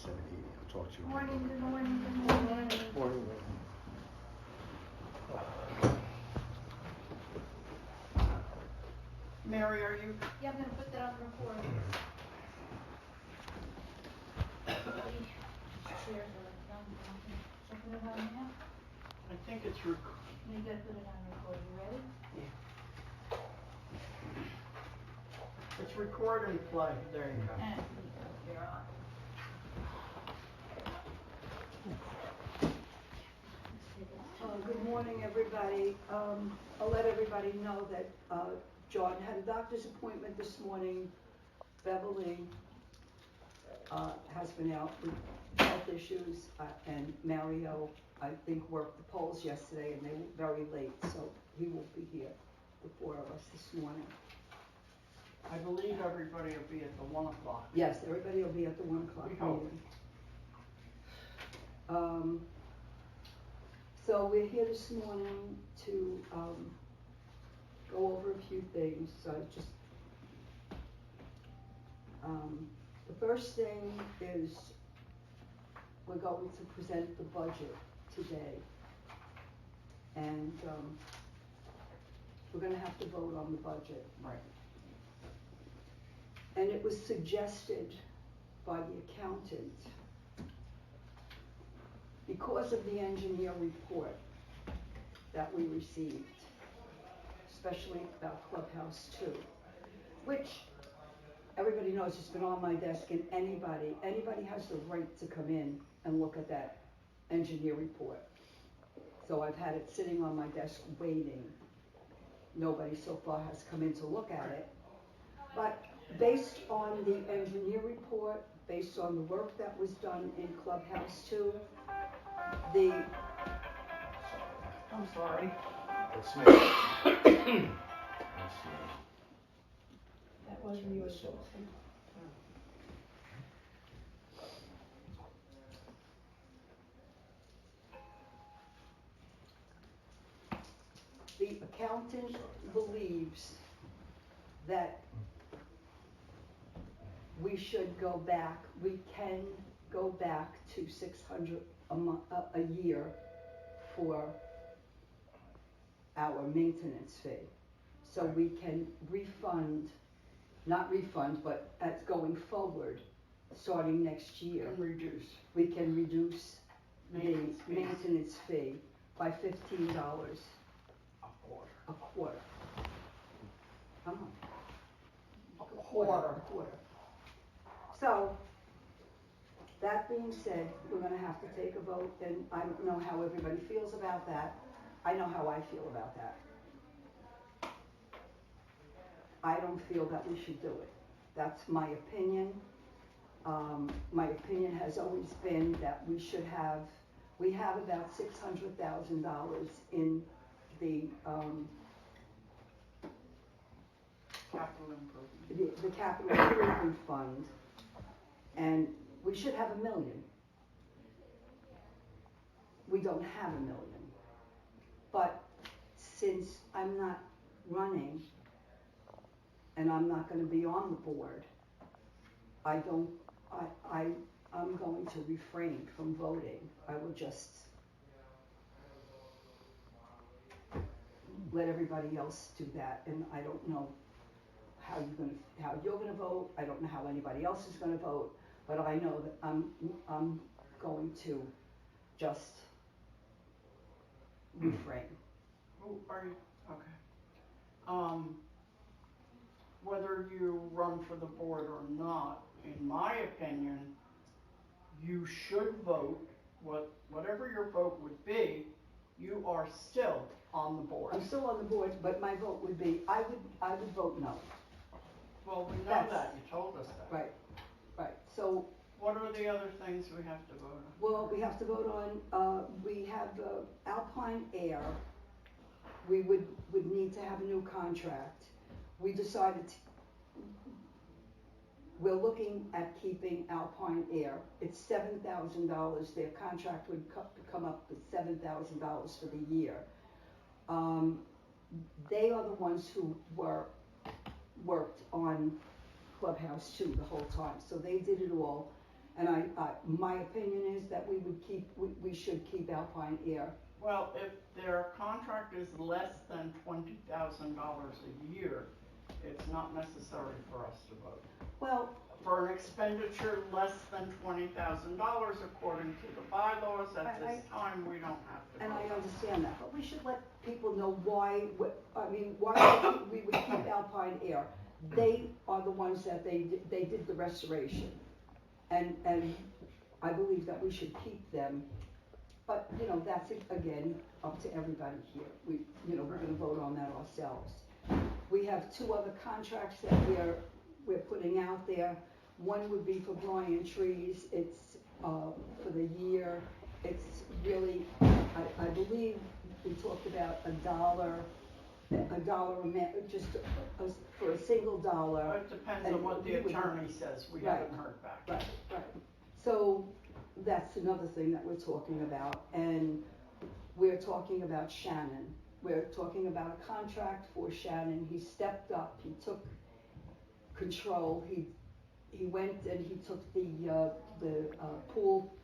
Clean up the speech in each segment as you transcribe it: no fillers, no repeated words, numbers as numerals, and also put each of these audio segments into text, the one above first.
780. I'll talk to you. Morning, good morning, good morning. Morning. Mary, are you? Yeah, I'm gonna put that on the report. I think it's You gotta put it on record, you ready? it's record and play. There you go. And you're on. Good morning, everybody. I'll let everybody know that John had a doctor's appointment this morning. Beverly has been out with health issues, and Mario, I think, worked the polls yesterday, and they were very late, so he will be here, the four of us this morning. I believe everybody will be at the 1 o'clock. Yes, everybody will be at the 1 o'clock We hope. meeting. So we're here this morning to go over a few things. The first thing is we're going to present the budget today. And we're gonna have to vote on the budget. Right. And it was suggested by the accountant, because of the engineer report that we received, especially about Clubhouse 2, which everybody knows it's been on my desk, and anybody has the right to come in and look at that engineer report. So I've had it sitting on my desk waiting. Nobody so far has come in to look at it. But based on the engineer report, based on the work that was done in Clubhouse 2, I'm sorry. That's me. That wasn't yours. the accountant believes that we can go back to $600 a year for our maintenance fee. So we can not refund, but as going forward, starting next year, And reduce. we can reduce the Maintenance fees. maintenance fee by $15 A quarter. a quarter. A quarter. A quarter. So, that being said, we're gonna have to take a vote, and I don't know how everybody feels about that. I know how I feel about that. I don't feel that we should do it. That's my opinion. My opinion has always been that we have about $600,000 in the, Capital improvement. the capital improvement fund, and we should have $1 million. We don't have $1 million. But since I'm not running and I'm not gonna be on the board, I'm going to refrain from voting. I will just let everybody else do that, and I don't know how you're gonna vote. I don't know how anybody else is gonna vote, but I know that I'm going to just refrain. Who are you? Okay. Whether you run for the board or not, in my opinion, you should vote, whatever your vote would be, you are still on the board. I'm still on the board, but my vote would be, I would vote no. Well, we know That's- that, you told us that. Right, so, What are the other things we have to vote on? well, we have to vote on, we have Alpine Air. We would need to have a new contract. We decided we're looking at keeping Alpine Air. It's $7,000, their contract would come up with $7,000 for the year. They are the ones who worked on Clubhouse 2 the whole time, so they did it all. And my opinion is that we should keep Alpine Air. Well, if their contract is less than $20,000 a year, it's not necessary for us to vote. Well, For an expenditure less than $20,000 according to the bylaws at this time, we don't have to and I vote. understand that, but we should let people know why we would keep Alpine Air. They are the ones that they did the restoration. And I believe that we should keep them. But, you know, that's, again, up to everybody here. We're gonna vote on that ourselves. We have 2 other contracts that we're putting out there. One would be for Brian Trees. It's, for the year. It's really, I believe we talked about $1 amount, just for a single dollar. It depends And on what the we would- attorney says. We Right. haven't heard back. Right. So that's another thing that we're talking about. And we're talking about Shannon. We're talking about a contract for Shannon. He stepped up, he took control, he went and he took the pool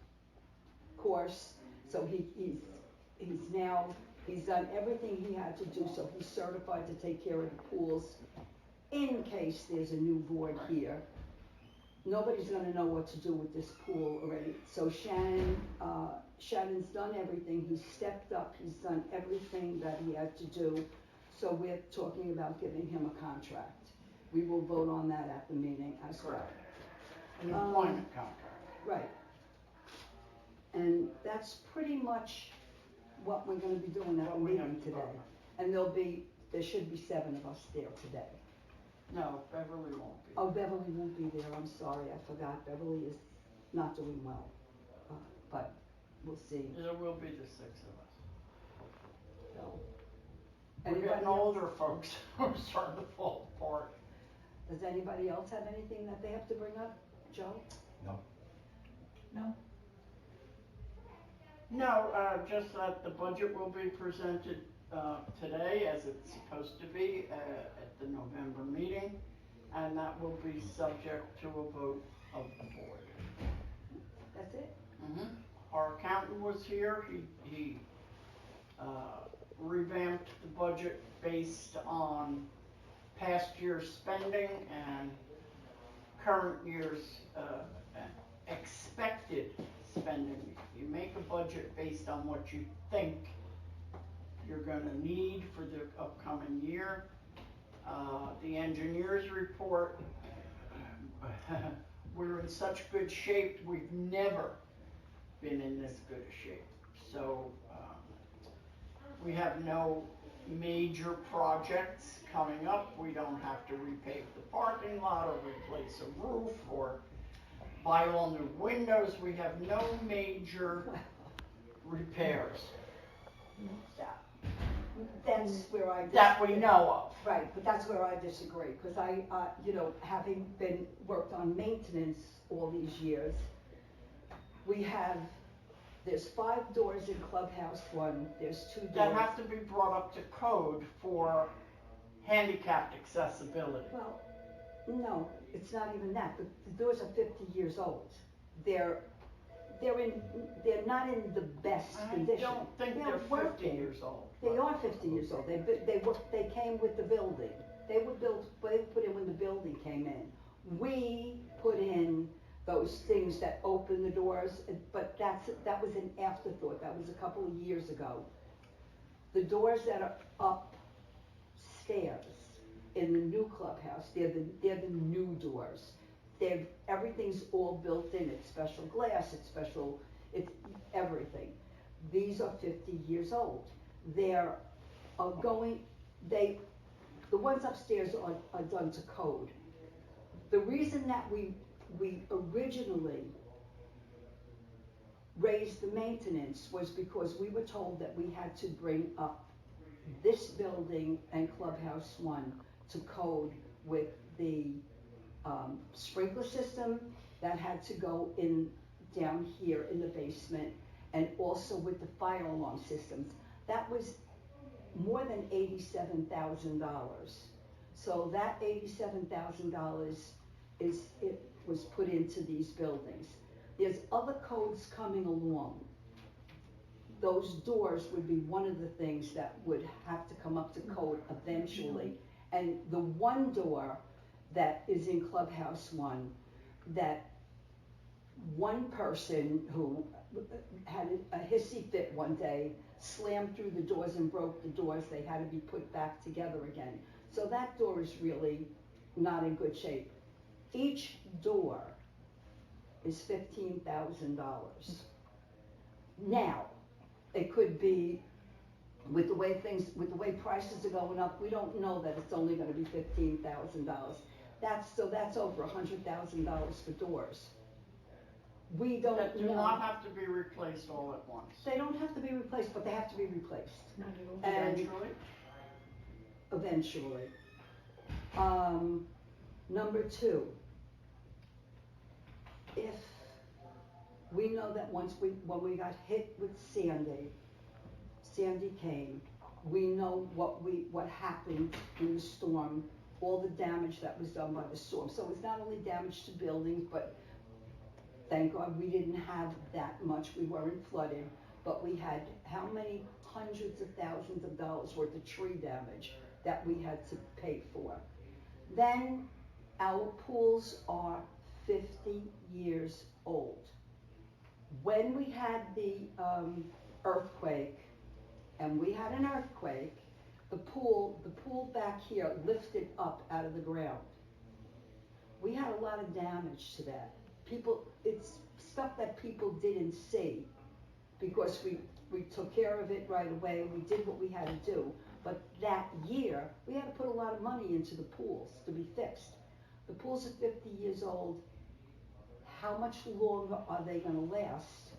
course. So he's done everything he had to do, so he's certified to take care of the pools in case there's a new board here. Nobody's gonna know what to do with this pool already. So Shannon's done everything, he's stepped up, he's done everything that he had to do. So we're talking about giving him a contract. We will vote on that at the meeting as well. Correct. An employment contract. Right. And that's pretty much what we're gonna be doing at the What we have meeting to today. vote on. And there should be 7 of us there today. No, Beverly won't be. Oh, Beverly won't be there, I'm sorry, I forgot, Beverly is not doing well, but we'll see. There will be the 6 of us. So. We're Anybody getting else? older, folks. We're starting to fall apart. Does anybody else have anything that they have to bring up? Joe? No. No? No, just that the budget will be presented today, as it's supposed to be, at the November meeting, and that will be subject to a vote of the board. That's it? Our accountant was here. He revamped the budget based on past year's spending and current year's expected spending. You make a budget based on what you think you're gonna need for the upcoming year. The engineer's report, we're in such good shape, we've never been in this good a shape. So, we have no major projects coming up. We don't have to repave the parking lot or replace a roof or buy all new windows. We have no major repairs That's where I that we know of. Right, but that's where I disagree, because having been worked on maintenance all these years, there's 5 doors in Clubhouse 1, there's 2 doors. That have to be brought up to code for handicapped accessibility. Well, no, it's not even that, the doors are 50 years old. They're not in the best I condition. don't think they're 50 working. years old. They are 50 years old. They came with the building. They were put in when the building came in. We put in those things that open the doors, but that was an afterthought. That was a couple of years ago. The doors that are upstairs in the new clubhouse, they're the new doors. Everything's all built in. It's special glass. It's everything. These are 50 years old. The ones upstairs are done to code. The reason that we originally raised the maintenance was because we were told that we had to bring up this building and Clubhouse 1 to code with the sprinkler system that had to go in down here in the basement, and also with the fire alarm systems. That was more than $87,000. So that $87,000 was put into these buildings. There's other codes coming along. Those doors would be one of the things that would have to come up to code eventually. And the one door that is in Clubhouse 1, that one person who had a hissy fit one day, slammed through the doors and broke the doors, they had to be put back together again. So that door is really not in good shape. Each door is $15,000. Now, it could be, with the way prices are going up, we don't know that it's only gonna be $15,000. That's over $100,000 for doors. We don't That do know. not have to be replaced all at once. They don't have to be replaced, but they have to be replaced. And Eventually? eventually. Number two, if we know that when we got hit with Sandy came, we know what happened in the storm, all the damage that was done by the storm. So it's not only damage to buildings, but thank God we didn't have that much, we weren't flooded, but we had how many hundreds of thousands of dollars worth of tree damage that we had to pay for. Then our pools are 50 years old. When we had the earthquake, and we had an earthquake, the pool back here lifted up out of the ground. We had a lot of damage to that. It's stuff that people didn't see, because we took care of it right away, we did what we had to do. But that year, we had to put a lot of money into the pools to be fixed. The pools are 50 years old. How much longer are they gonna last?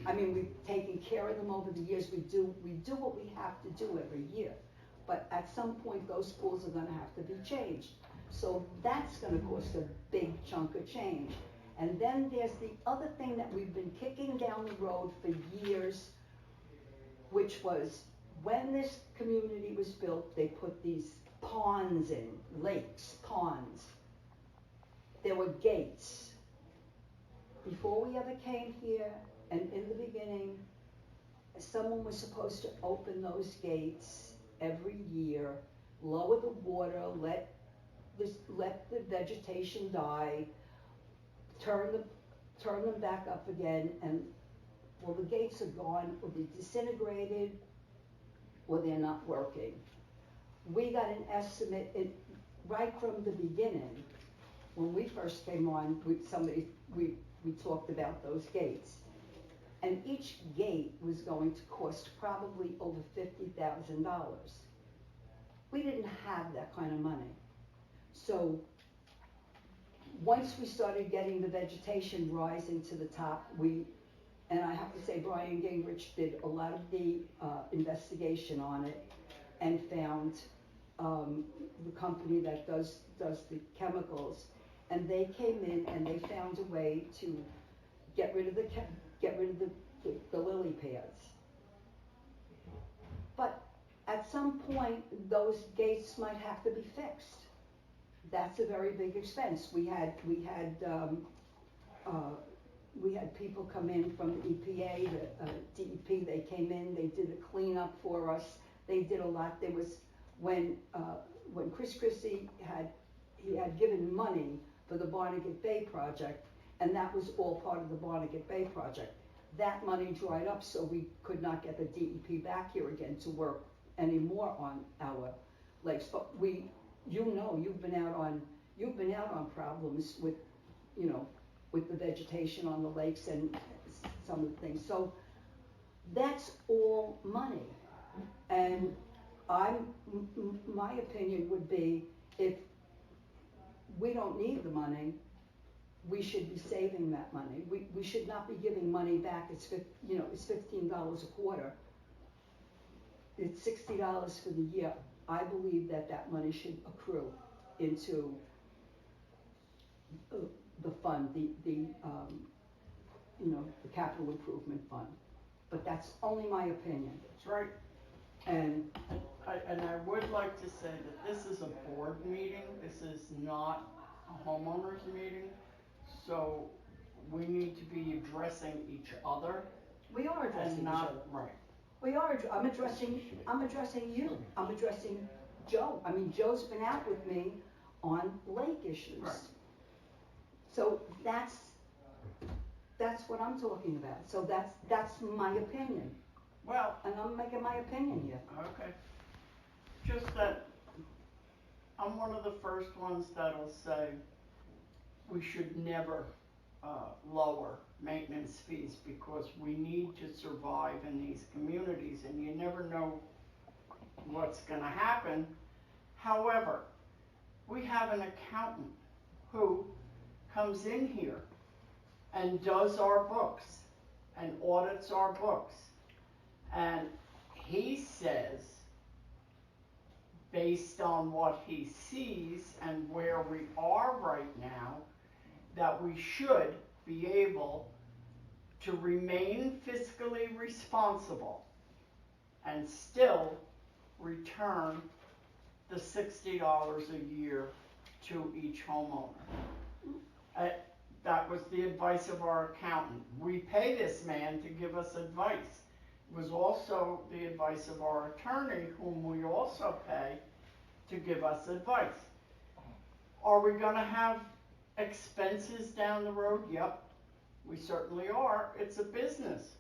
I mean, we've taken care of them over the years. We do what we have to do every year. But at some point, those pools are gonna have to be changed. So that's gonna cost a big chunk of change. And then there's the other thing that we've been kicking down the road for years, which was when this community was built, they put these ponds in, lakes, ponds. There were gates. Before we ever came here, and in the beginning, someone was supposed to open those gates every year, lower the water, let the vegetation die, turn them back up again, and well, the gates are gone, or they're disintegrated, or they're not working. We got an estimate right from the beginning. When we first came on, we talked about those gates. And each gate was going to cost probably over $50,000. We didn't have that kind of money. So once we started getting the vegetation rising to the top, and I have to say Brian Gingrich did a lot of the investigation on it and found the company that does the chemicals, and they came in and they found a way to get rid of the lily pads. But at some point, those gates might have to be fixed. That's a very big expense. We had people come in from the EPA, the DEP. They came in, they did a cleanup for us. They did a lot. There was when Chris Christie had given money for the Barnegat Bay project, and that was all part of the Barnegat Bay project. That money dried up, so we could not get the DEP back here again to work anymore on our lakes. But you've been out on problems with the vegetation on the lakes and some of the things. So that's all money. And my opinion would be, if we don't need the money, we should be saving that money. We should not be giving money back. It's $15 a quarter. It's $60 for the year. I believe that money should accrue into the fund, the capital improvement fund. But that's only my opinion. That's right. And I would like to say that this is a board meeting. This is not a homeowners meeting. So we need to be addressing each other We are addressing and each not, other. right. We are, I'm addressing you, I'm addressing Joe. I mean, Joe's been out with me on lake issues. Right. So that's what I'm talking about. So that's my opinion. Well, And I'm making my opinion here. okay. Just that I'm one of the first ones that'll say we should never lower maintenance fees because we need to survive in these communities and you never know what's gonna happen. However, we have an accountant who comes in here and does our books and audits our books. And he says, based on what he sees and where we are right now, that we should be able to remain fiscally responsible and still return the $60 a year to each homeowner. That was the advice of our accountant. We pay this man to give us advice. It was also the advice of our attorney, whom we also pay to give us advice. Are we gonna have expenses down the road? Yep, we certainly are. It's a business.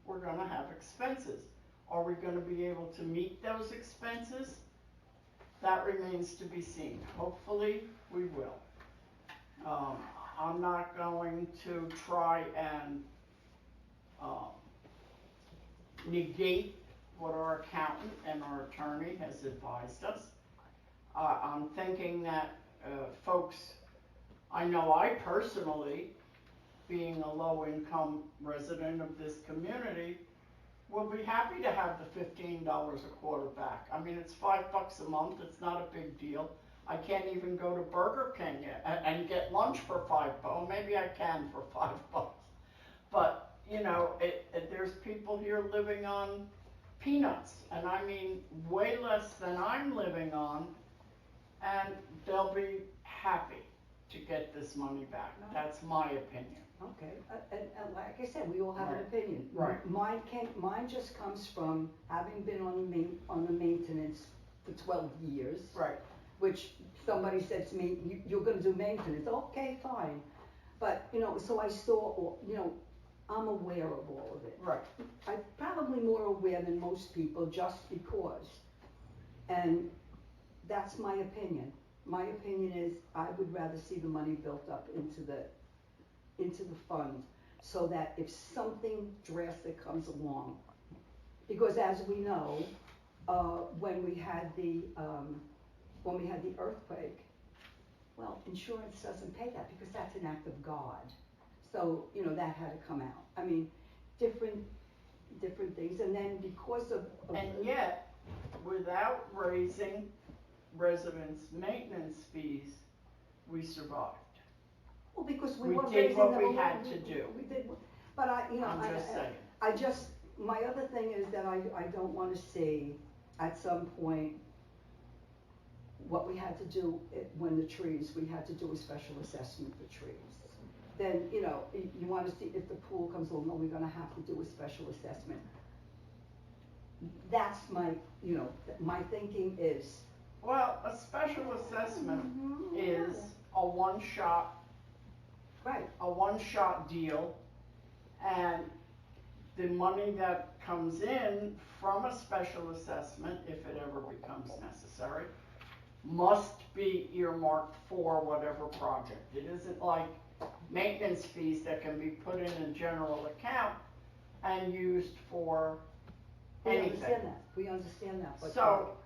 We're gonna have expenses. Are we gonna be able to meet those expenses? That remains to be seen. Hopefully, we will. I'm not going to try and negate what our accountant and our attorney has advised us. I'm thinking that folks, I know I personally, being a low-income resident of this community, will be happy to have the $15 a quarter back. I mean, it's $5 a month, it's not a big deal. I can't even go to Burger King and get lunch for $5. Well, maybe I can for $5. But, you know, there's people here living on peanuts, and I mean way less than I'm living on, and they'll be happy to get this money back. That's my opinion. Okay, and like I said, we all have an Right. opinion. Right. Mine just comes from having been on the maintenance for 12 years. Right. Which somebody said to me, you're gonna do maintenance. Okay, fine. But, you know, so I saw, you know, I'm aware of all of it. Right. I'm probably more aware than most people just because. And that's my opinion. My opinion is I would rather see the money built up into the fund so that if something drastic comes along, because as we know, when we had the earthquake, well, insurance doesn't pay that because that's an act of God. So, you know, that had to come out. I mean, different things, and then because of And yet, without raising residents' maintenance fees, we survived. well, because we We weren't did raising what them we along. had to do. We did, but I'm just saying. my other thing is that I don't wanna see at some point what we had to do when the trees, we had to do a special assessment for trees. Then, you know, you wanna see if the pool comes along, are we gonna have to do a special assessment? That's my, you know, my thinking is. Well, a special assessment is a one-shot deal, and the money that comes in from a special assessment, if it ever becomes necessary, must be earmarked for whatever project. It isn't like maintenance fees that can be put in a general account and used for anything. We understand that, but. So,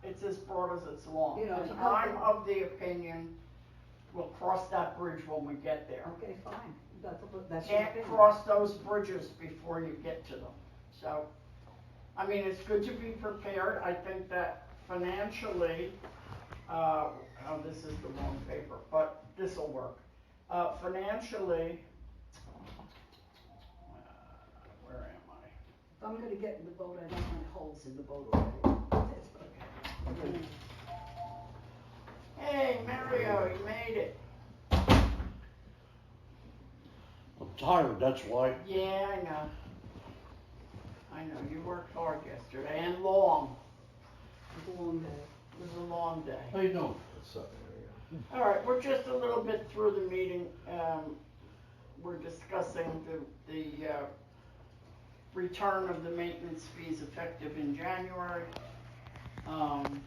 it's as broad as it's long. You know, And to I'm come- of the opinion, we'll cross that bridge when we get there. Okay, fine, that's your Can't opinion. cross those bridges before you get to them. So, I mean, it's good to be prepared. I think that financially, oh, this is the wrong paper, but this'll work. Financially, where am I? If I'm gonna get in the boat, I don't want holes in the boat already. Hey, Mario, you made it. tired, that's why. Yeah, I know. I know, you worked hard yesterday and long. It was a long day. It was a long day. How you doing? What's up, Mary? All right, we're just a little bit through the meeting. We're discussing the return of the maintenance fees effective in January. And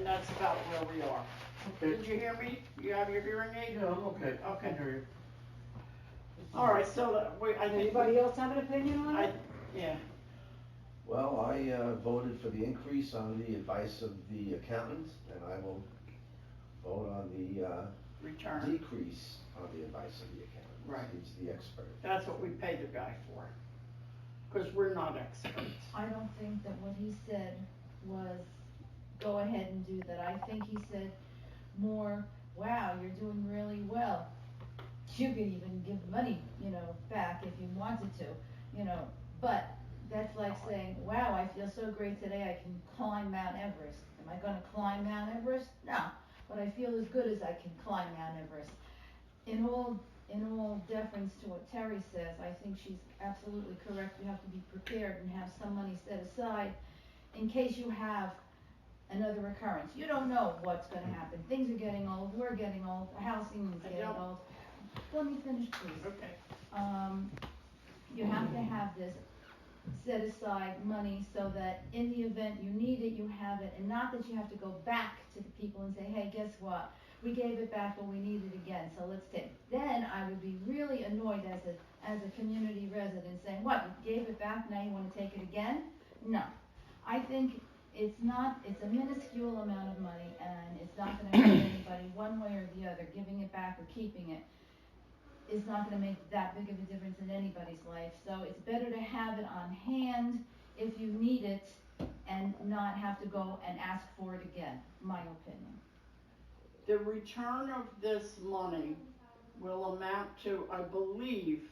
that's about where we are. Okay. Did you hear me? You have your hearing aid? Yeah, I'm okay. Okay. I hear you. All right, so I think. Anybody else have an opinion on it? Yeah. Well, I voted for the increase on the advice of the accountants, and I will vote on the Return. decrease on the advice of the accountant. Right. He's the expert. That's what we pay the guy for. Because we're not experts. I don't think that what he said was, go ahead and do that. I think he said more, wow, you're doing really well. You could even give money, back if you wanted to, but that's like saying, wow, I feel so great today, I can climb Mount Everest. Am I gonna climb Mount Everest? No, but I feel as good as I can climb Mount Everest. In all deference to what Terry says, I think she's absolutely correct. You have to be prepared and have some money set aside in case you have another occurrence. You don't know what's gonna happen. Things are getting old, we're getting old, housing is getting old. Let me finish, please. Okay. You have to have this set aside money so that in the event you need it, you have it, and not that you have to go back to the people and say, hey, guess what? We gave it back, but we need it again, so let's take it. Then I would be really annoyed as a community resident saying, what, you gave it back, now you wanna take it again? No. I think it's a minuscule amount of money, and it's not gonna hurt anybody one way or the other. Giving it back or keeping it is not gonna make that big of a difference in anybody's life. So it's better to have it on hand if you need it and not have to go and ask for it again, my opinion. The return of this money will amount to, I believe,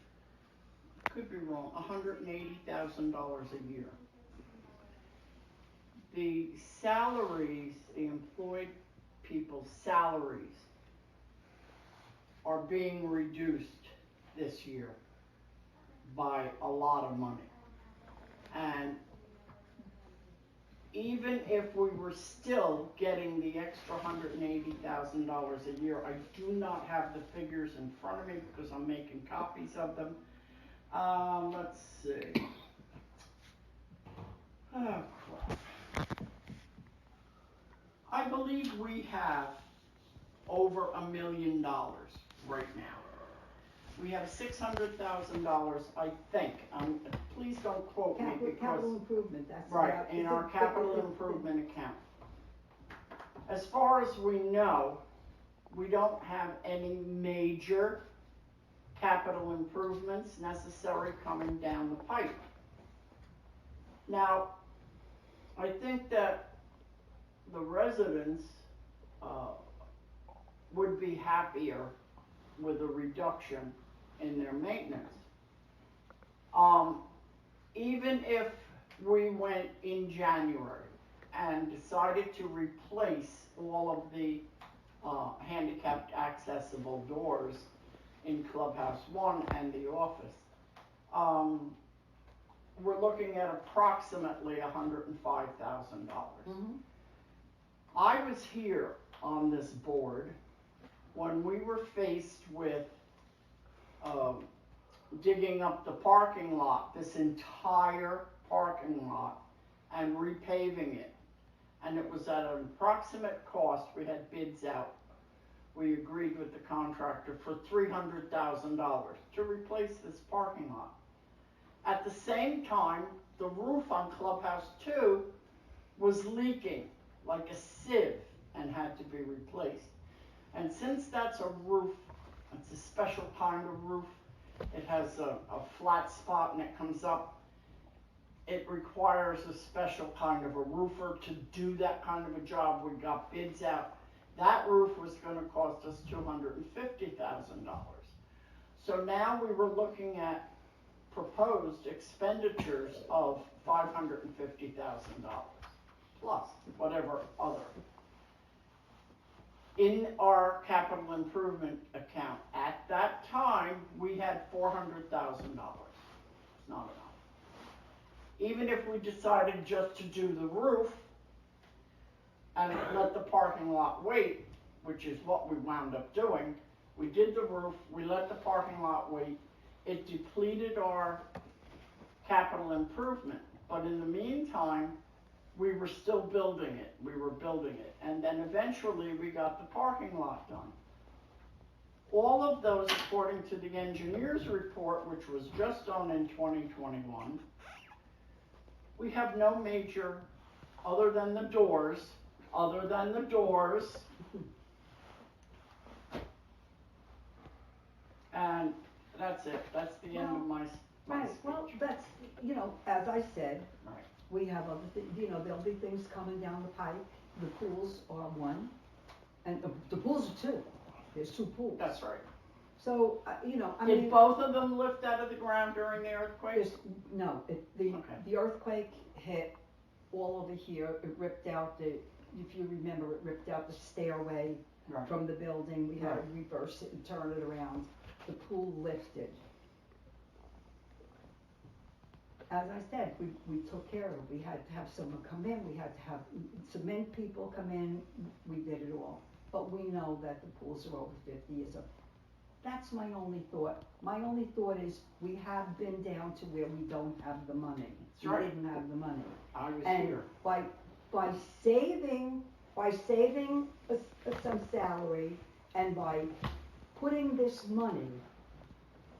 could be wrong, $180,000 a year. The salaries, the employed people's salaries are being reduced this year by a lot of money. And even if we were still getting the extra $180,000 a year, I do not have the figures in front of me because I'm making copies of them. Let's see. Oh, crap. I believe we have over $1 million right now. We have $600,000, I think. Please don't quote me because. Capital improvement, that's. Right, in our capital improvement account. As far as we know, we don't have any major capital improvements necessary coming down the pipe. Now, I think that the residents would be happier with a reduction in their maintenance. Even if we went in January and decided to replace all of the handicapped accessible doors in Clubhouse 1 and the office, we're looking at approximately $105,000. Mm-hmm. I was here on this board when we were faced with digging up the parking lot, this entire parking lot, and repaving it. And it was at an approximate cost, we had bids out. We agreed with the contractor for $300,000 to replace this parking lot. At the same time, the roof on Clubhouse 2 was leaking like a sieve and had to be replaced. And since that's a roof, it's a special kind of roof, it has a flat spot and it comes up, it requires a special kind of a roofer to do that kind of a job. We got bids out. That roof was going to cost us $250,000. So now we were looking at proposed expenditures of $550,000 plus whatever other. In our capital improvement account at that time, we had $400,000. It's not enough. Even if we decided just to do the roof and let the parking lot wait, which is what we wound up doing, we did the roof, we let the parking lot wait, it depleted our capital improvement. But in the meantime, we were still building it, and then eventually we got the parking lot done. All of those, according to the engineer's report, which was just done in 2021, we have no major, other than the doors, and that's it, that's the end of my Right, speech. well, that's, you know, as I said, Right. we have other things, you know, there'll be things coming down the pipe. The pools are one, and the pools are two. There's two pools. That's right. So, you know, I Did mean, both of them lift out of the ground during the earthquake? no, Okay. the earthquake hit all over here. It ripped out if you remember, it ripped out the stairway Right. from the building. We had to Right. reverse it and turn it around. The pool lifted. As I said, we took care of it. We had to have someone come in, we had to have cement people come in, we did it all. But we know that the pools are over 50 years old. That's my only thought. My only thought is we have been down to where we don't have the money. That's right. We didn't have the money. I was And here. by saving some salary and by putting this money,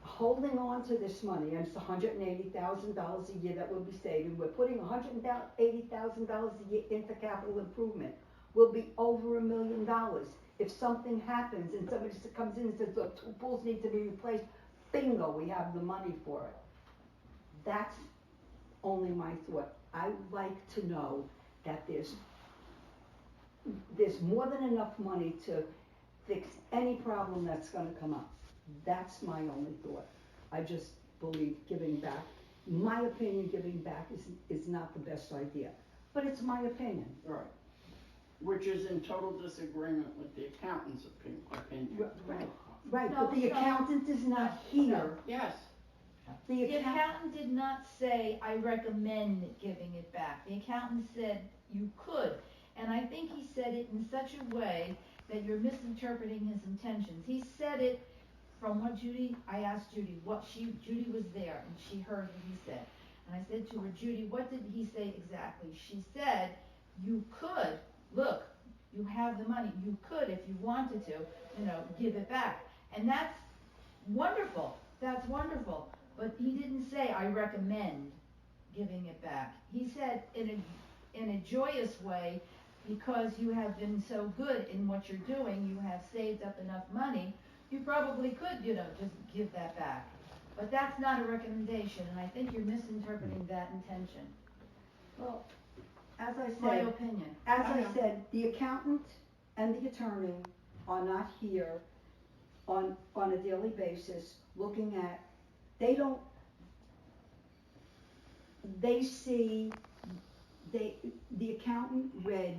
holding on to this money, and it's $180,000 a year that we'll be saving, we're putting $180,000 a year into capital improvement. We'll be over $1 million. If something happens and somebody comes in and says, look, two pools need to be replaced, bingo, we have the money for it. That's only my thought. I would like to know that there's more than enough money to fix any problem that's gonna come up. That's my only thought. I just believe giving back, my opinion, giving back is not the best idea. But it's my opinion. Right. Which is in total disagreement with the accountant's opinion. Right, No, but the no. accountant is not here. Yes. The accountant did not say, I recommend giving it back. The accountant said you could. And I think he said it in such a way that you're misinterpreting his intentions. He said it from what I asked Judy, Judy was there and she heard what he said. And I said to her, Judy, what did he say exactly? She said, you could, look, you have the money, you could, if you wanted to, give it back. And that's wonderful, But he didn't say, I recommend giving it back. He said in a joyous way, because you have been so good in what you're doing, you have saved up enough money, you probably could, just give that back. But that's not a recommendation, and I think you're misinterpreting that intention. Well, as I said. My opinion. As I said, the accountant and the attorney are not here on a daily basis looking at, the accountant read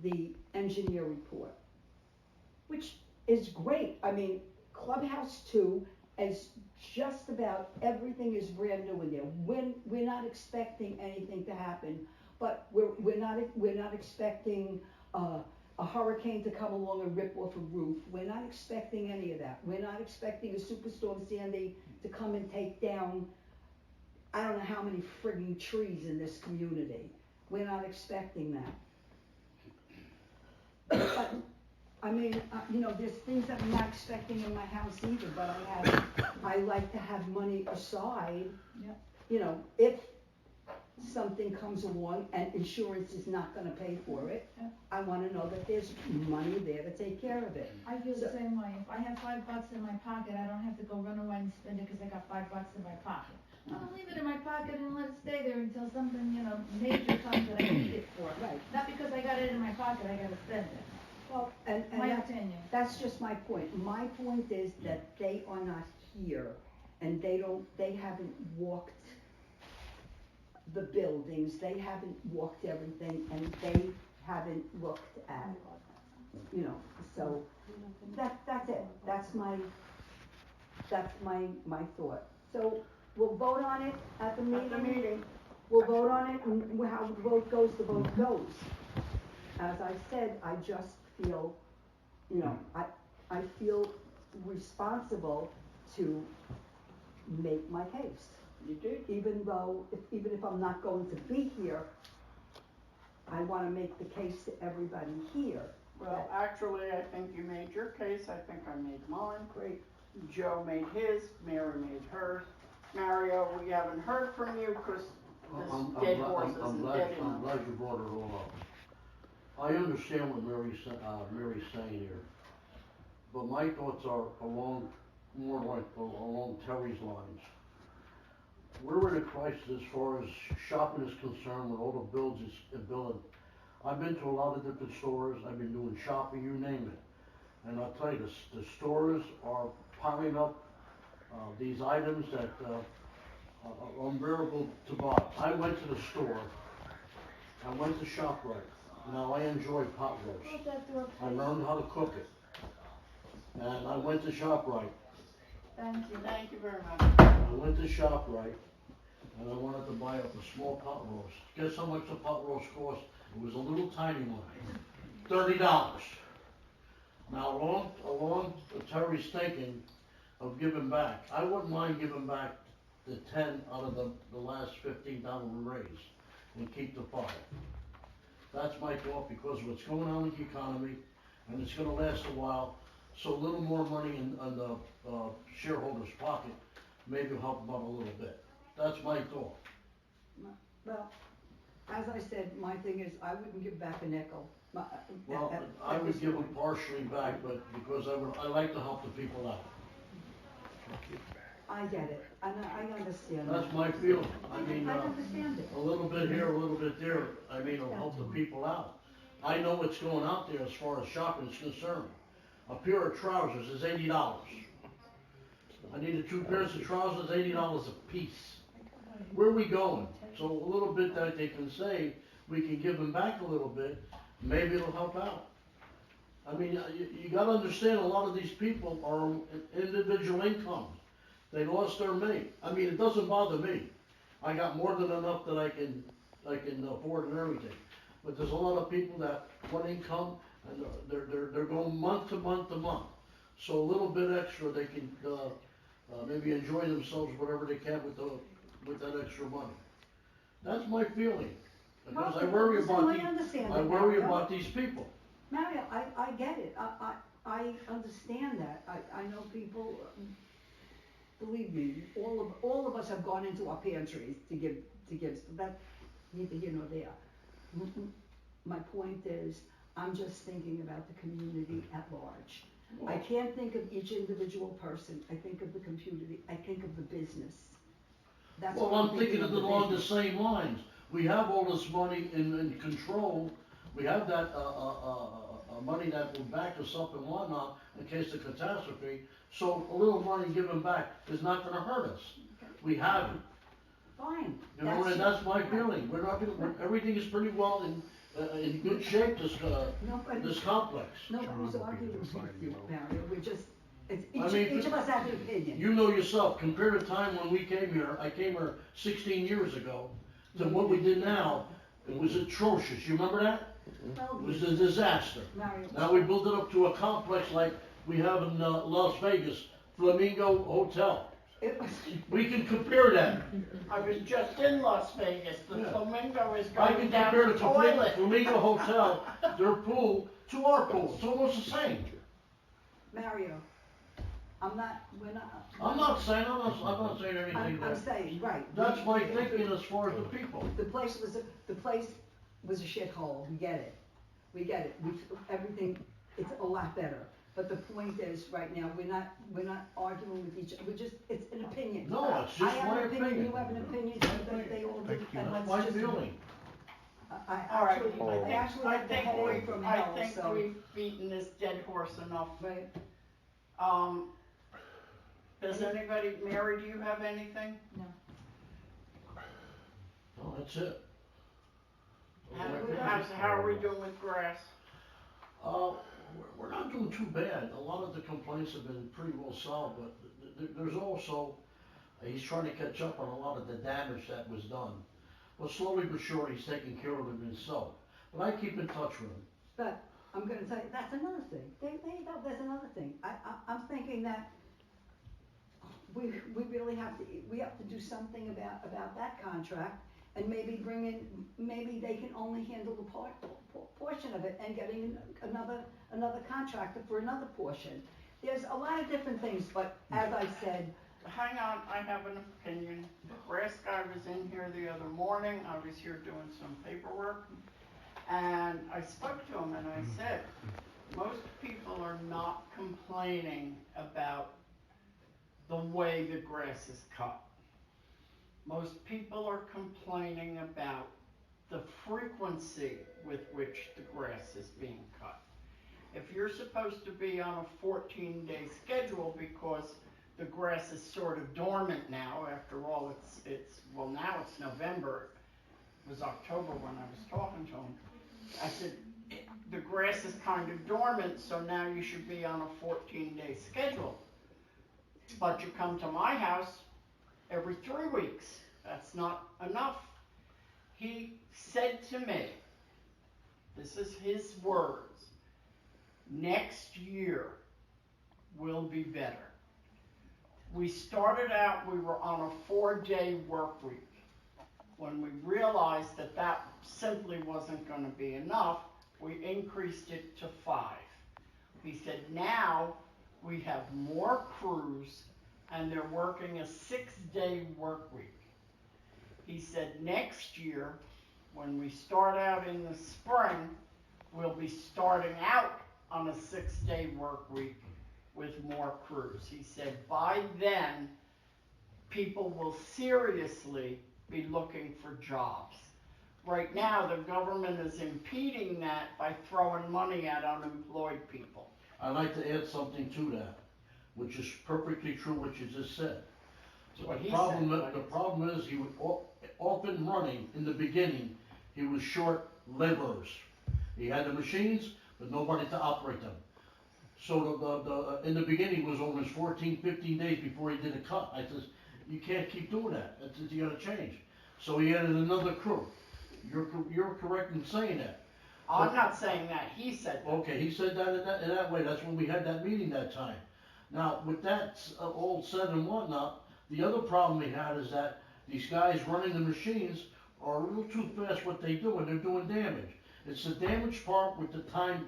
the engineer report, which is great. I mean, Clubhouse 2 is just about everything is brand new in there. We're not expecting anything to happen, but we're not expecting a hurricane to come along and rip off a roof. We're not expecting any of that. We're not expecting a superstorm Sandy to come and take down I don't know how many frigging trees in this community. We're not expecting that. But, I mean, there's things that I'm not expecting in my house either, but I like to have money aside. Yeah. If something comes along and insurance is not gonna pay for it, Yeah. I wanna know that there's money there to take care of it. I feel the same way. If I have $5 in my pocket, I don't have to go run away and spend it because I got $5 in my pocket. I'll leave it in my pocket and let it stay there until something, major comes that I need it for. Right. Not because I got it in my pocket, I gotta spend it. Well, and My opinion. that's just my point. My point is that they are not here and they haven't walked the buildings, they haven't walked everything, and they haven't looked at, so that's it. That's my That's my thought. So we'll vote on it at the meeting. At the meeting. We'll vote on it, and how the vote goes, the vote goes. As I said, I just feel, you know, I feel responsible to make my case. You did. Even if I'm not going to be here, I wanna make the case to everybody here. Well, actually, I think you made your case, I think I made mine. Great. Joe made his, Mary made hers. Mario, we haven't heard from you, cause this dead horse isn't dead I'm enough. glad you brought it all up. I understand what Mary's saying here, but my thoughts are more like along Terry's lines. We're in a crisis as far as shopping is concerned with all the bills it's billing. I've been to a lot of different stores, I've been doing shopping, you name it. And I'll tell you, the stores are piling up, these items that, are unbearable to buy. I went to the store, I went to ShopRite. Now, I enjoy pot roast. Close that door, I please. learned how to cook it. And I went to ShopRite. Thank you. Thank you very much. I went to ShopRite, and I wanted to buy up a small pot roast. Guess how much a pot roast cost? It was a little tiny one, $30. Now, along Terry's thinking of giving back, I wouldn't mind giving back the 10 out of the last 15 we raised, and keep the 5. That's my thought, because of what's going on with the economy, and it's gonna last a while, so a little more money in the shareholders' pocket maybe will help them out a little bit. That's my thought. Well, as I said, my thing is, I wouldn't give back a nickel. Well, I would give them partially back, but because I like to help the people out. I get it, and I understand. That's my feeling. I mean, I understand it. a little bit here, a little bit there, I mean, it'll help the people out. I know what's going out there as far as shopping is concerned. A pair of trousers is $80. I needed 2 pairs of trousers, $80 a piece. Where are we going? So a little bit that they can save, we can give them back a little bit, maybe it'll help out. I mean, you gotta understand, a lot of these people are on individual incomes. They lost their mate. I mean, it doesn't bother me. I got more than enough that I can afford and everything. But there's a lot of people that one income, and they're going month to month to month. So a little bit extra, they can maybe enjoy themselves whatever they can with that extra money. That's my feeling, because I worry about these people. Mario, I get it, I understand that, I know people, believe me, all of us have gone into our pantries to give, so that's neither here nor there. My point is, I'm just thinking about the community at large. I can't think of each individual person, I think of the community, I think of the business. That's Well, what I'm thinking of along the business. same lines. We have all this money in control, we have that, money that will back us up and whatnot in case of catastrophe, so a little money given back is not gonna hurt us. We have it, Fine. you know, and that's my feeling, everything is pretty well in good shape, this complex. Nobody's arguing with you, Mario, we're just, I mean, each of us have an opinion. You know yourself, compare the time when we came here, I came here 16 years ago, to what we did now, it was atrocious, you remember that? Well, It was a disaster. Mario. Now we built it up to a complex like we have in Las Vegas, Flamingo Hotel. It was, We can compare that. I was just in Las Vegas, the Yeah. Flamingo is I going can down compare the the toilet. Flamingo Hotel, their pool, to our pool, it's almost the same. Mario, we're not. I'm not saying anything I'm there. saying, right. That's my thinking as far as the people. The place was a shithole, we get it, everything, it's a lot better. But the point is, right now, we're not arguing with each other, it's an opinion. No, it's just I have my an opinion, opinion. you have an opinion, they all do, and That's let's my just. feeling. All right, I actually had the headache from hell, I think so. we've beaten this dead horse enough. Right, Does anybody, Mary, do you have anything? No. No, that's it. How are we doing with grass? We're not doing too bad. A lot of the complaints have been pretty well solved, but there's also, he's trying to catch up on a lot of the damage that was done. But slowly but surely, he's taking care of it himself. But I keep in touch with him. But I'm gonna tell you, that's another thing. There you go, there's another thing. I'm thinking that we really have to do something about that contract and maybe bring in, maybe they can only handle the portion of it and getting another contractor for another portion. There's a lot of different things, but as I said, Hang on, I have an opinion. The grass guy was in here the other morning, I was here doing some paperwork, and I spoke to him and I said, most people are not complaining about the way the grass is cut. Most people are complaining about the frequency with which the grass is being cut. If you're supposed to be on a 14-day schedule because the grass is sort of dormant now, after all, well, now it's November, it was October when I was talking to him. I said, the grass is kind of dormant, so now you should be on a 14-day schedule. But you come to my house every 3 weeks. That's not enough. He said to me, this is his words, next year will be better. We started out, we were on a 4-day work week. When we realized that that simply wasn't going to be enough, we increased it to 5. He said, now we have more crews and they're working a 6-day work week. He said, next year, when we start out in the spring, we'll be starting out on a 6-day work week with more crews. He said, by then, people will seriously be looking for jobs. Right now, the government is impeding that by throwing money at unemployed people. I'd like to add something to that, which is perfectly true what you just said. That's what The he problem, said, the problem is he was off and running in the beginning. He was short laborers. He had the machines, but nobody to operate them. So in the beginning was almost 14, 15 days before he did a cut. I says, you can't keep doing that. You gotta change. So he added another crew. You're correct in saying that. I'm not saying that, he said that. Okay, he said that in that way. That's when we had that meeting that time. Now, with that all said and whatnot, the other problem we had is that these guys running the machines are a little too fast what they do, and they're doing damage. It's the damage part with the time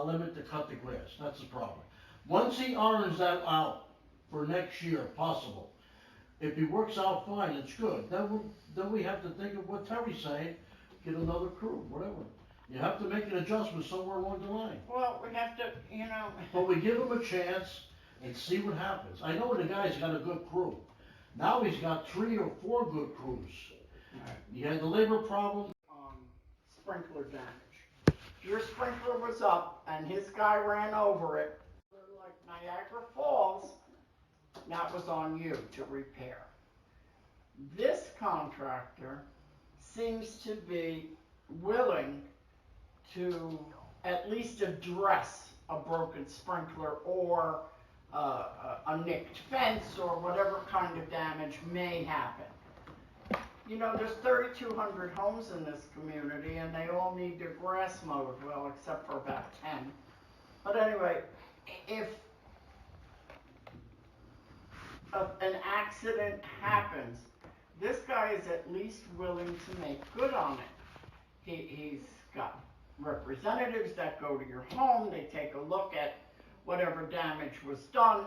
limit to cut the grass. That's the problem. Once he irons that out for next year, possible, if he works out fine, it's good. Then we have to think of what Terry's saying, get another crew, whatever. You have to make an adjustment somewhere along the line. Well, we have to, But we give him a chance and see what happens. I know the guy's got a good crew. Now he's got 3 or 4 good crews. He had the labor problem. Sprinkler damage. Your sprinkler was up and his guy ran over it, like Niagara Falls, that was on you to repair. This contractor seems to be willing to at least address a broken sprinkler or a nicked fence or whatever kind of damage may happen. You know, there's 3,200 homes in this community and they all need their grass mowed, well, except for about 10. But anyway, if an accident happens, this guy is at least willing to make good on it. He's got representatives that go to your home, they take a look at whatever damage was done,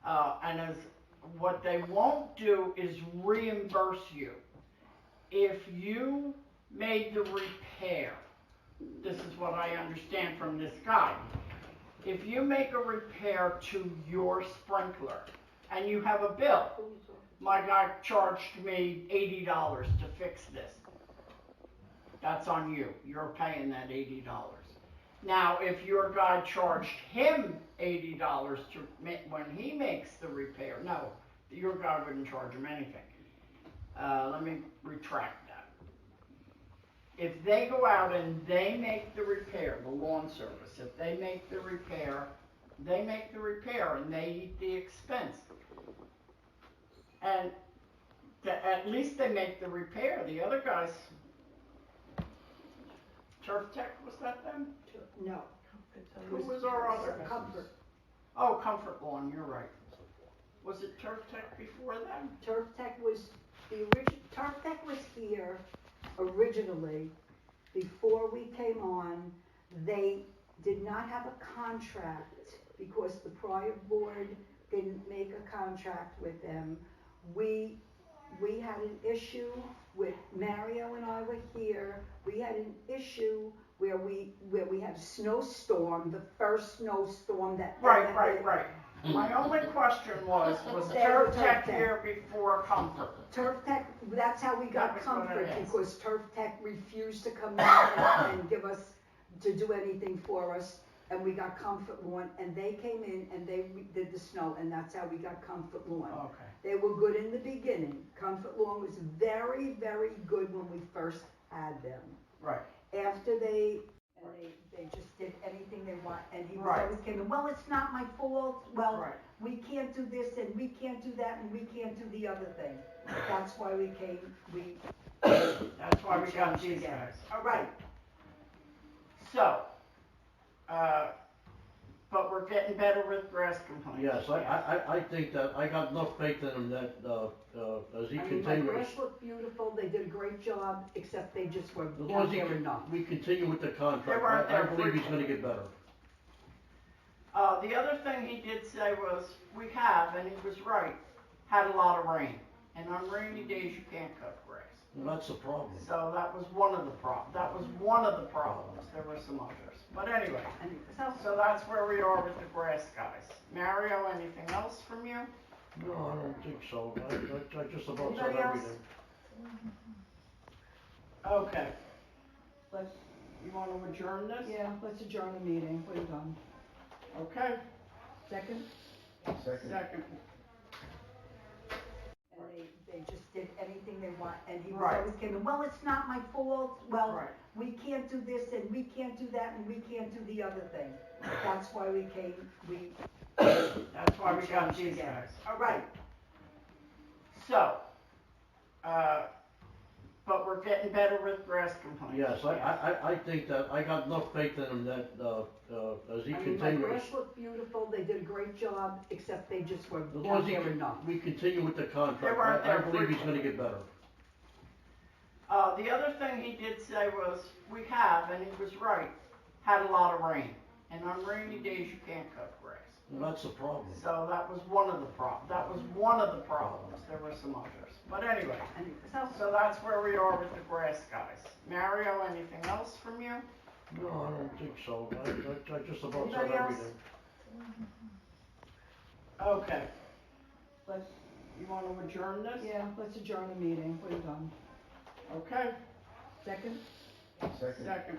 and what they won't do is reimburse you. If you made the repair, this is what I understand from this guy, if you make a repair to your sprinkler and you have a bill, my guy charged me $80 to fix this, that's on you. You're paying that $80. Now, if your guy charged him $80 when he makes the repair, no, your guy wouldn't charge him anything. Let me retract that. If they go out and they make the repair, the lawn service, if they make the repair They make the repair and they eat the expense. And at least they make the repair. The other guys, Turf Tech, was that them? No. Who was our other? Comfort. Oh, Comfort Lawn, you're right. Was it Turf Tech before them? Turf Tech was Turf Tech was here originally before we came on. They did not have a contract because the prior board didn't make a contract with them. We had an issue with Mario and I were here. We had an issue where we had a snowstorm, the first snowstorm that Right. My Mm. only question was They Turf were Tech Turf Tech. here before Comfort? Turf Tech, that's how we got That was what I Comfort, asked. because Turf Tech refused to come in and give us, to do anything for us, and we got Comfort Lawn, and they came in and they did the snow, and that's how we got Comfort Lawn. Okay. They were good in the beginning. Comfort Lawn was very, very good when we first had them. Right. After they just did anything they want, and he Right. always came in, well, it's not my fault, well, Right. we can't do this, and we can't do that, and we can't do the other thing. That's why we That's why we got changed these again. guys. All right, So, but we're getting better with grass complaints. Yes, I think that, I got enough faith in him that, as he I mean, my continues, grass looked beautiful, they did a great job, except they just were as long not as he, there enough. we continue with the contract, They weren't I there believe he's frequently. gonna get better. The other thing he did say was, we have, and he was right, had a lot of rain. And on rainy days, you can't cut grass. Well, that's the problem. So that was one of the problems. There were some others. But anyway, And so that's where we are with the grass guys. Mario, anything else from you? No, I don't think so, I just about said Anybody else? everything. Okay. Let's, You want to adjourn this? yeah, let's adjourn the meeting, we're done. Okay. Second? Second. And they just did anything they want, and he Right. always came in, well, it's not my fault, well, Right. we can't do this, and we can't do that, and we can't do the other thing. That's why That's why we got changed these again. guys. All right, So, but we're getting better with grass complaints. Yes, I think that, I got enough faith in him that, as he I mean, my continues, grass looked beautiful, they did a great job, except they just were as long not as he, there enough. we continue with the They contract, weren't I there believe he's frequently. gonna get better. The other thing he did say was, we have, and he was right, had a lot of rain. And on rainy days, you can't cut grass. Well, that's the problem. So that was one of the problems. There were some others. But anyway, And so that's where we are with the grass guys. Mario, anything else from you? No, I don't think so, I just about said Anybody else? everything. Okay. let's, You want to adjourn this? yeah, let's adjourn the meeting, we're done. Okay. Second? Second. Second.